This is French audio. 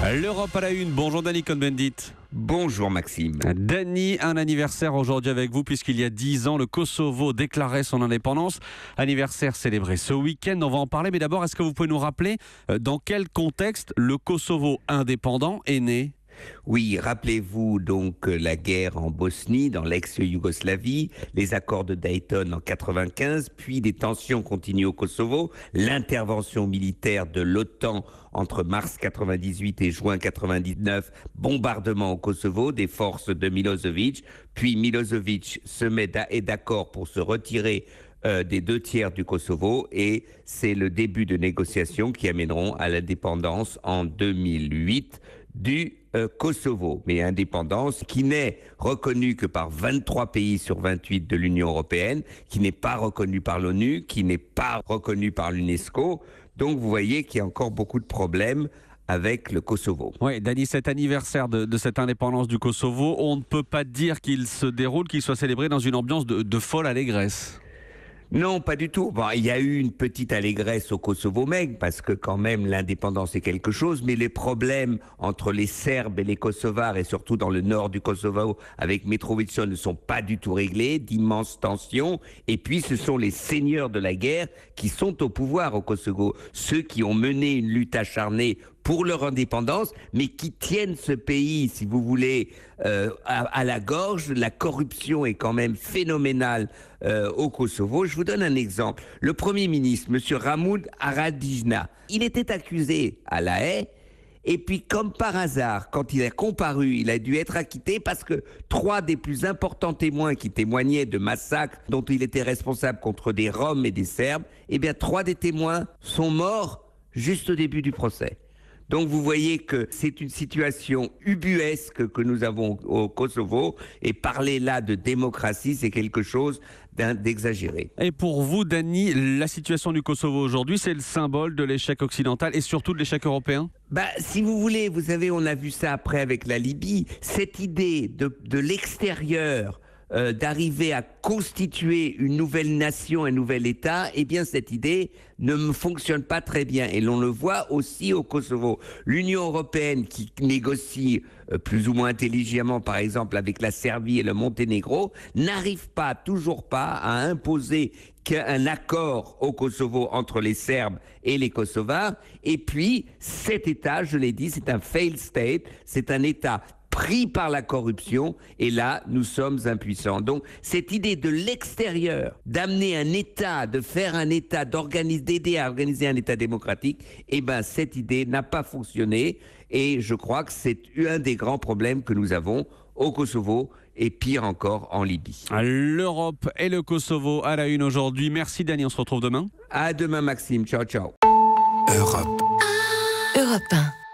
L'Europe à la une. Bonjour Dany Cohn-Bendit. Bonjour Maxime. Dany, un anniversaire aujourd'hui avec vous puisqu'il y a 10 ans, le Kosovo déclarait son indépendance. Anniversaire célébré ce week-end, on va en parler. Mais d'abord, est-ce que vous pouvez nous rappeler dans quel contexte le Kosovo indépendant est né ? Oui, rappelez-vous donc la guerre en Bosnie, dans l'ex-Yougoslavie, les accords de Dayton en 95, puis des tensions continuent au Kosovo, l'intervention militaire de l'OTAN entre mars 98 et juin 99, bombardement au Kosovo des forces de Milosevic, puis Milosevic est d'accord pour se retirer des 2/3 du Kosovo et c'est le début de négociations qui amèneront à l'indépendance en 2008 du Kosovo, mais indépendance qui n'est reconnue que par 23 pays sur 28 de l'Union européenne, qui n'est pas reconnue par l'ONU, qui n'est pas reconnue par l'UNESCO. Donc vous voyez qu'il y a encore beaucoup de problèmes avec le Kosovo. Oui, Dany, cet anniversaire de cette indépendance du Kosovo, on ne peut pas dire qu'il se déroule, qu'il soit célébré dans une ambiance de folle allégresse. Non, pas du tout. Bon, il y a eu une petite allégresse au Kosovo même, parce que quand même l'indépendance est quelque chose, mais les problèmes entre les Serbes et les Kosovars, et surtout dans le nord du Kosovo avec Mitrovica, ne sont pas du tout réglés, d'immenses tensions, et puis ce sont les seigneurs de la guerre qui sont au pouvoir au Kosovo, ceux qui ont mené une lutte acharnée pour leur indépendance, mais qui tiennent ce pays, si vous voulez, à la gorge. La corruption est quand même phénoménale au Kosovo. Je vous donne un exemple. Le Premier ministre, M. Ramoud Haradinaj, il était accusé à La Haye, et puis comme par hasard, quand il a comparu, il a dû être acquitté parce que 3 des plus importants témoins qui témoignaient de massacres dont il était responsable contre des Roms et des Serbes, eh bien 3 des témoins sont morts juste au début du procès. Donc vous voyez que c'est une situation ubuesque que nous avons au Kosovo, et parler là de démocratie, c'est quelque chose d'exagéré. Et pour vous, Dany, la situation du Kosovo aujourd'hui, c'est le symbole de l'échec occidental et surtout de l'échec européen ? Si vous voulez, vous savez, on a vu ça après avec la Libye, cette idée de l'extérieur, d'arriver à constituer une nouvelle nation, un nouvel État, eh bien cette idée ne me fonctionne pas très bien. Et l'on le voit aussi au Kosovo. L'Union européenne qui négocie plus ou moins intelligemment, par exemple avec la Serbie et le Monténégro, n'arrive toujours pas à imposer qu'un accord au Kosovo entre les Serbes et les Kosovars. Et puis cet État, je l'ai dit, c'est un failed state, c'est un État pris par la corruption, et là, nous sommes impuissants. Donc, cette idée de l'extérieur, d'amener un État, de faire un État, d'aider à organiser un État démocratique, eh bien, cette idée n'a pas fonctionné, et je crois que c'est un des grands problèmes que nous avons au Kosovo, et pire encore en Libye. L'Europe et le Kosovo à la une aujourd'hui. Merci Dany, on se retrouve demain. À demain Maxime, ciao ciao. Europe 1.